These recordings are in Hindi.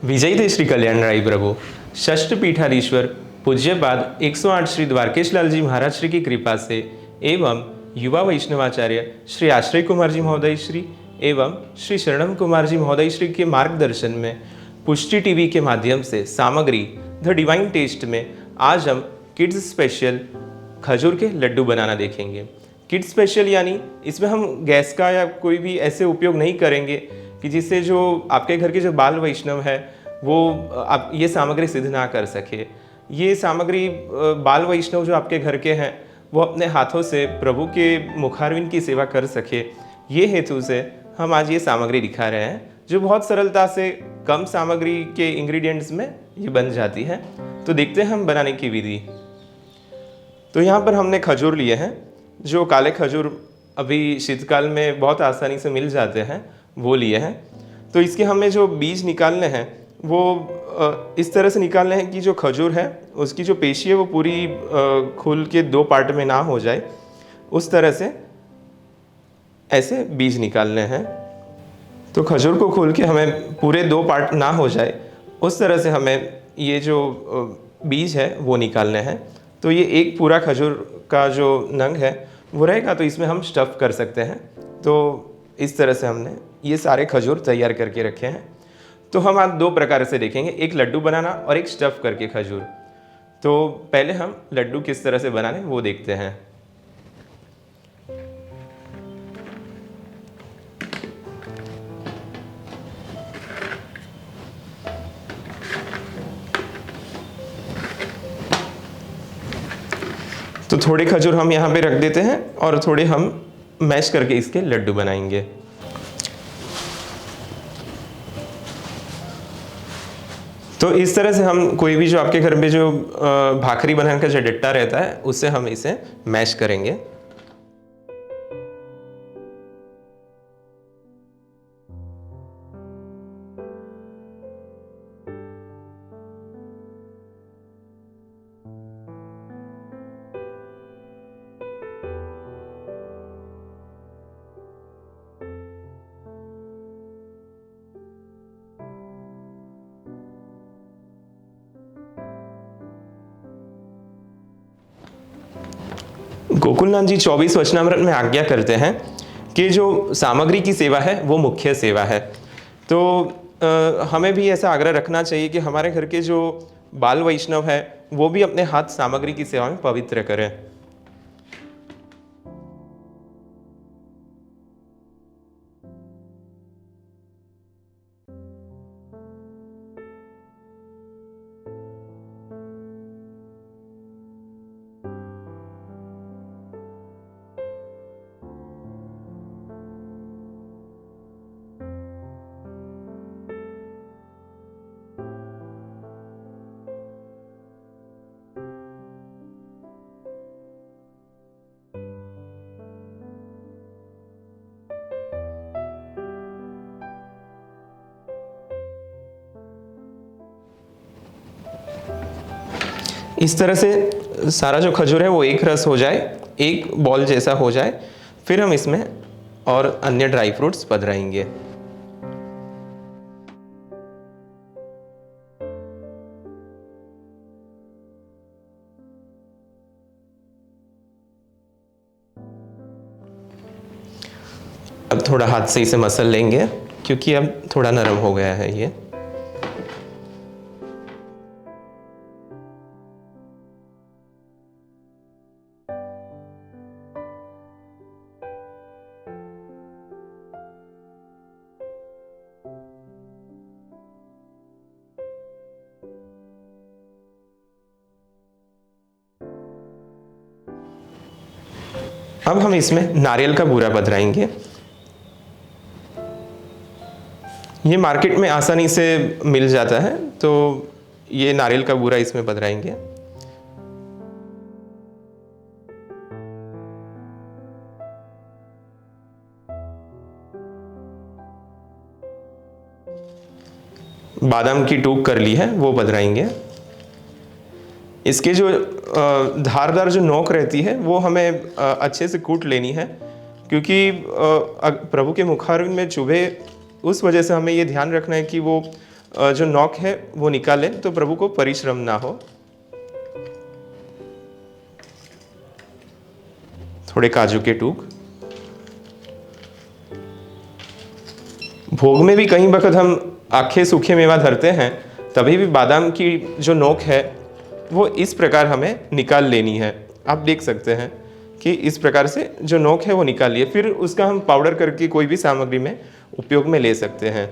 विजयी श्री कल्याण राय प्रभु षष्ठ पीठाधीश्वर पूज्यपाद 108 श्री द्वारकेश लाल जी महाराज श्री की कृपा से एवं युवा वैष्णवाचार्य श्री आश्रय कुमार जी महोदय श्री एवं श्री शरणम कुमार जी महोदय श्री के मार्गदर्शन में पुष्टि टीवी के माध्यम से सामग्री द डिवाइन टेस्ट में आज हम किड्स स्पेशल खजूर के लड्डू बनाना देखेंगे। किड्स स्पेशल यानी इसमें हम गैस का या कोई भी ऐसे उपयोग नहीं करेंगे कि जिससे जो आपके घर के जो बाल वैष्णव है वो आप ये सामग्री सिद्ध ना कर सके। ये सामग्री बाल वैष्णव जो आपके घर के हैं वो अपने हाथों से प्रभु के मुखारविंद की सेवा कर सके, ये हेतु से हम आज ये सामग्री दिखा रहे हैं जो बहुत सरलता से कम सामग्री के इंग्रेडिएंट्स में ये बन जाती है। तो देखते हैं हम बनाने की विधि। तो यहाँ पर हमने खजूर लिए हैं, जो काले खजूर अभी शीतकाल में बहुत आसानी से मिल जाते हैं वो लिए हैं। तो इसके हमें जो बीज निकालने हैं वो इस तरह से निकालने हैं कि जो खजूर है उसकी जो पेशी है वो पूरी खुल के दो पार्ट में ना हो जाए, उस तरह से ऐसे बीज निकालने हैं। तो खजूर को खोल के हमें पूरे दो पार्ट ना हो जाए उस तरह से हमें ये जो बीज है वो निकालने हैं। तो ये एक पूरा खजूर का जो नंग है वो रहेगा, तो इसमें हम स्टफ़ कर सकते हैं। तो इस तरह से हमने ये सारे खजूर तैयार करके रखे हैं। तो हम आज दो प्रकार से देखेंगे, एक लड्डू बनाना और एक स्टफ़ करके खजूर। तो पहले हम लड्डू किस तरह से बनाने वो देखते हैं। तो थोड़े खजूर हम यहाँ पे रख देते हैं और थोड़े हम मैश करके इसके लड्डू बनाएंगे। तो इस तरह से हम कोई भी जो आपके घर में जो भाखरी बनाने का जो डट्टा रहता है उससे हम इसे मैश करेंगे। गोकुलनाथ जी 24 वचनामृत में आज्ञा करते हैं कि जो सामग्री की सेवा है वो मुख्य सेवा है। तो हमें भी ऐसा आग्रह रखना चाहिए कि हमारे घर के जो बाल वैष्णव है वो भी अपने हाथ सामग्री की सेवा में पवित्र करें। इस तरह से सारा जो खजूर है वो एक रस हो जाए, एक बॉल जैसा हो जाए, फिर हम इसमें और अन्य ड्राई फ्रूट्स पधराएंगे। अब थोड़ा हाथ से इसे मसल लेंगे क्योंकि अब थोड़ा नरम हो गया है ये। अब हम इसमें नारियल का बूरा पधराएंगे। ये मार्केट में आसानी से मिल जाता है, तो ये नारियल का बूरा इसमें पधराएंगे। बादाम की टूक कर ली है वो पधराएंगे। इसके जो धारदार जो नोक रहती है वो हमें अच्छे से कूट लेनी है, क्योंकि प्रभु के मुखारविंद में चुभे, उस वजह से हमें ये ध्यान रखना है कि वो जो नोक है वो निकालें तो प्रभु को परिश्रम ना हो। थोड़े काजू के टूक। भोग में भी कई वक्त हम आखे सूखे मेवा धरते हैं, तभी भी बादाम की जो नोक है वो इस प्रकार हमें निकाल लेनी है। आप देख सकते हैं कि इस प्रकार से जो नोक है वो निकाल लिए, फिर उसका हम पाउडर करके कोई भी सामग्री में उपयोग में ले सकते हैं।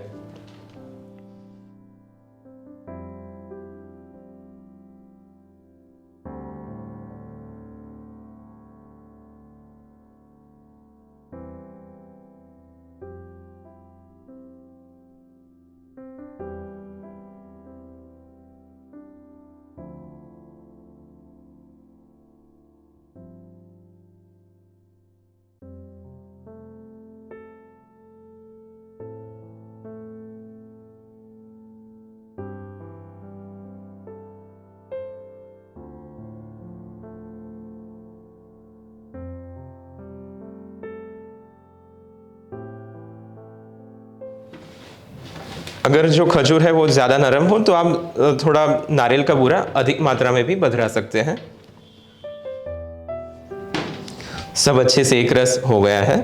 अगर जो खजूर है वो ज़्यादा नरम हो तो आप थोड़ा नारियल का बूरा अधिक मात्रा में भी बधरा सकते हैं। सब अच्छे से एक रस हो गया है।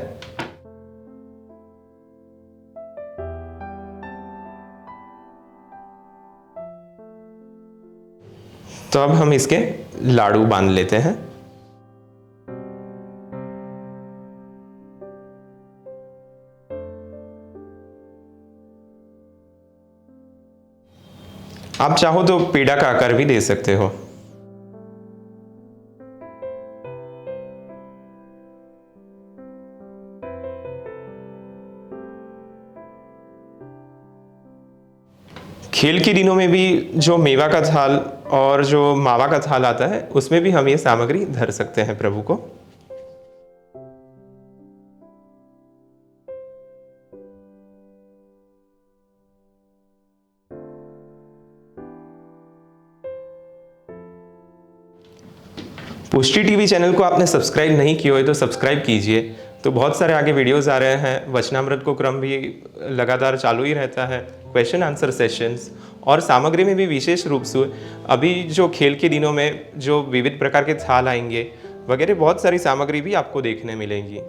तो अब हम इसके लाडू बांध लेते हैं। आप चाहो तो पेड़ा का आकार भी दे सकते हो। खेल के दिनों में भी जो मेवा का थाल और जो मावा का थाल आता है उसमें भी हम ये सामग्री धर सकते हैं प्रभु को। पुष्टि टीवी चैनल को आपने सब्सक्राइब नहीं किया हो तो सब्सक्राइब कीजिए। तो बहुत सारे आगे वीडियोस आ रहे हैं। वचनामृत को क्रम भी लगातार चालू ही रहता है, क्वेश्चन आंसर सेशंस, और सामग्री में भी विशेष रूप से अभी जो खेल के दिनों में जो विविध प्रकार के थाल आएंगे वगैरह बहुत सारी सामग्री भी आपको देखने मिलेंगी।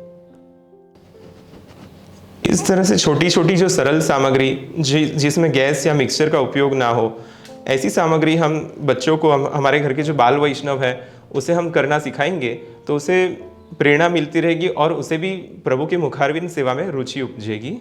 इस तरह से छोटी छोटी जो सरल सामग्री जिसमें गैस या मिक्सचर का उपयोग ना हो, ऐसी सामग्री हम बच्चों को, हमारे घर के जो बाल वैष्णव है उसे हम करना सिखाएंगे तो उसे प्रेरणा मिलती रहेगी और उसे भी प्रभु के मुखारविंद सेवा में रुचि उपजेगी।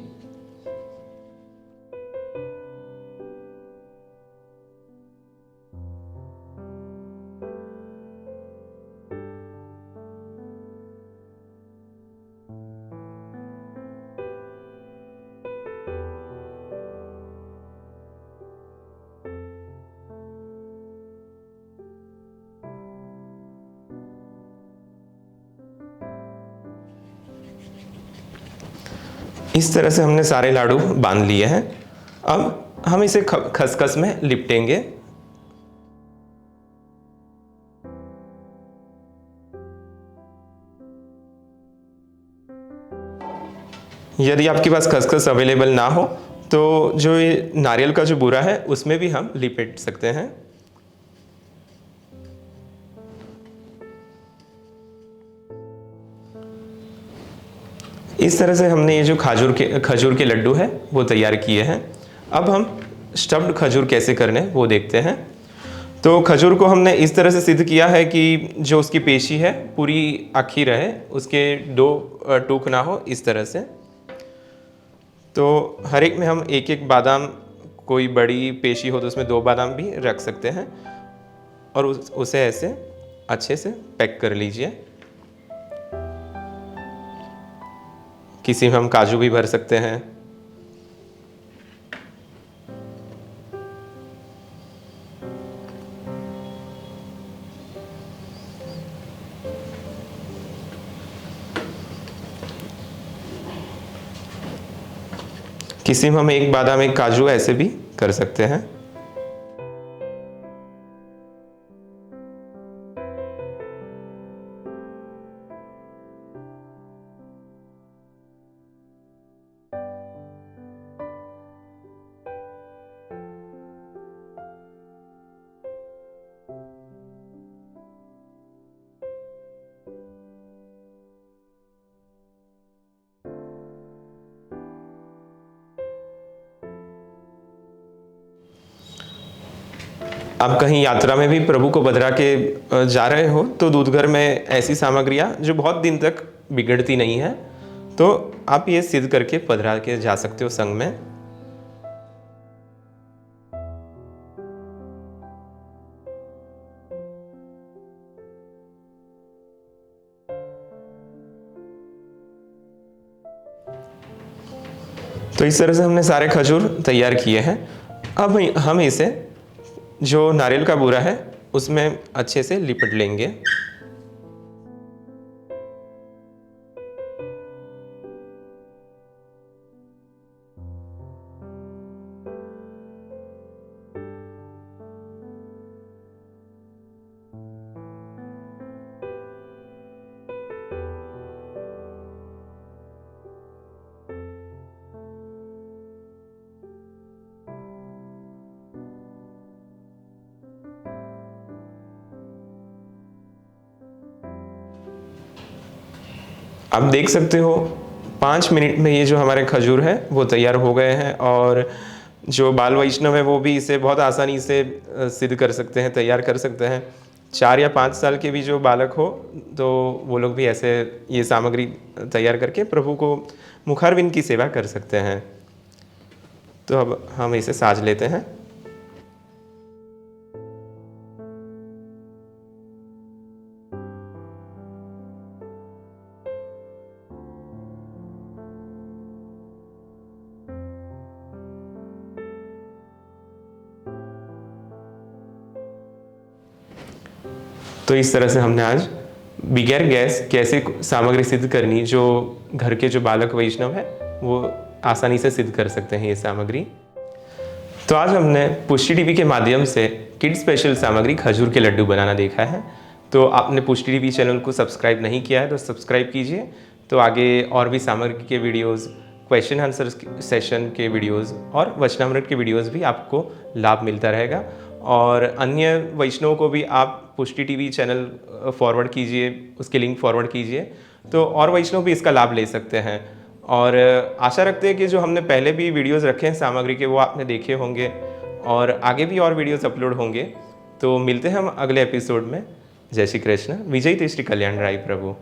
इस तरह से हमने सारे लाडू बांध लिए हैं। अब हम इसे खसखस में लिपटेंगे। यदि आपके पास खसखस अवेलेबल ना हो तो जो ये नारियल का जो बूरा है उसमें भी हम लिपेट सकते हैं। इस तरह से हमने ये जो खजूर के लड्डू है वो तैयार किए हैं। अब हम स्टफ्ड खजूर कैसे करने वो देखते हैं। तो खजूर को हमने इस तरह से सिद्ध किया है कि जो उसकी पेशी है पूरी आखी रहे, उसके दो टूक ना हो, इस तरह से। तो हर एक में हम एक एक बादाम, कोई बड़ी पेशी हो तो उसमें 2 बादाम भी रख सकते हैं और उसे ऐसे अच्छे से पैक कर लीजिए। किसी में हम काजू भी भर सकते हैं। किसी में हम एक बादाम एक काजू ऐसे भी कर सकते हैं। आप कहीं यात्रा में भी प्रभु को बधरा के जा रहे हो तो दूध घर में ऐसी सामग्रियाँ जो बहुत दिन तक बिगड़ती नहीं है, तो आप ये सिद्ध करके पधरा के जा सकते हो संघ में। तो इस तरह से हमने सारे खजूर तैयार किए हैं। अब हम इसे जो नारियल का बूरा है उसमें अच्छे से लिपट लेंगे। आप देख सकते हो 5 मिनट में ये जो हमारे खजूर है वो तैयार हो गए हैं, और जो बाल वैष्णव है वो भी इसे बहुत आसानी से सिद्ध कर सकते हैं, तैयार कर सकते हैं। 4 या 5 साल के भी जो बालक हो तो वो लोग भी ऐसे ये सामग्री तैयार करके प्रभु को मुखारविंद की सेवा कर सकते हैं। तो अब हम इसे साज लेते हैं। तो इस तरह से हमने आज बगैर गैस कैसे सामग्री सिद्ध करनी, जो घर के जो बालक वैष्णव है वो आसानी से सिद्ध कर सकते हैं ये सामग्री। तो आज हमने पुष्टि टीवी के माध्यम से किड स्पेशल सामग्री खजूर के लड्डू बनाना देखा है। तो आपने पुष्टि टीवी चैनल को सब्सक्राइब नहीं किया है तो सब्सक्राइब कीजिए। तो आगे और भी सामग्री के वीडियोज़, क्वेश्चन आंसर सेशन के वीडियोज़ और वचनामृत के वीडियोज़ भी आपको लाभ मिलता रहेगा। और अन्य वैष्णवों को भी आप पुष्टि टीवी चैनल फॉरवर्ड कीजिए, उसके लिंक फॉरवर्ड कीजिए, तो और वैष्णव भी इसका लाभ ले सकते हैं। और आशा रखते हैं कि जो हमने पहले भी वीडियोस रखे हैं सामग्री के वो आपने देखे होंगे, और आगे भी और वीडियोस अपलोड होंगे। तो मिलते हैं हम अगले एपिसोड में। जय श्री कृष्ण। विजय श्री कल्याण राय प्रभु।